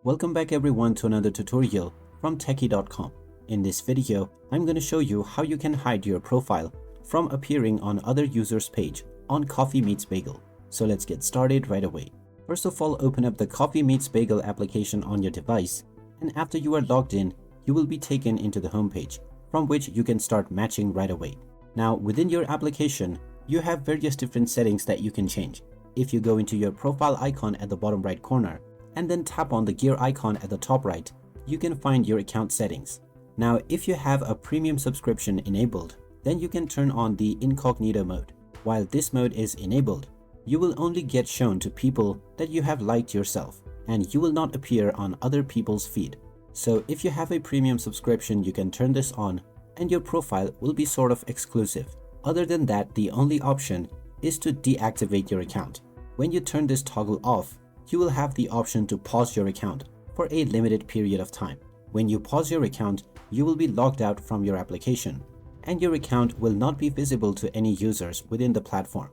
Welcome back everyone to another tutorial from techie.com. In this video, I'm going to show you how you can hide your profile from appearing on other users' page on Coffee Meets Bagel. So let's get started right away. First of all, open up the Coffee Meets Bagel application on your device, and after you are logged in, you will be taken into the home page, from which you can start matching right away. Now, within your application, you have various different settings that you can change. If you go into your profile icon at the bottom right corner, and then tap on the gear icon at the top right, you can find your account settings. Now, if you have a premium subscription enabled, then you can turn on the incognito mode. While this mode is enabled, you will only get shown to people that you have liked yourself, and you will not appear on other people's feed. So if you have a premium subscription, you can turn this on and your profile will be sort of exclusive. Other than that, the only option is to deactivate your account. When you turn this toggle off, you will have the option to pause your account for a limited period of time. When you pause your account, you will be logged out from your application, and your account will not be visible to any users within the platform.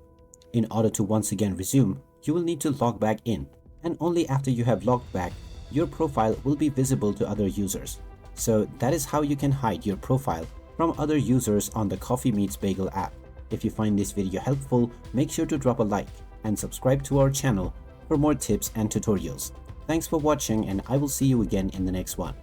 In order to once again resume, you will need to log back in, and only after you have logged back, your profile will be visible to other users. So that is how you can hide your profile from other users on the Coffee Meets Bagel app. If you find this video helpful, make sure to drop a like and subscribe to our channel for more tips and tutorials. Thanks for watching, and I will see you again in the next one.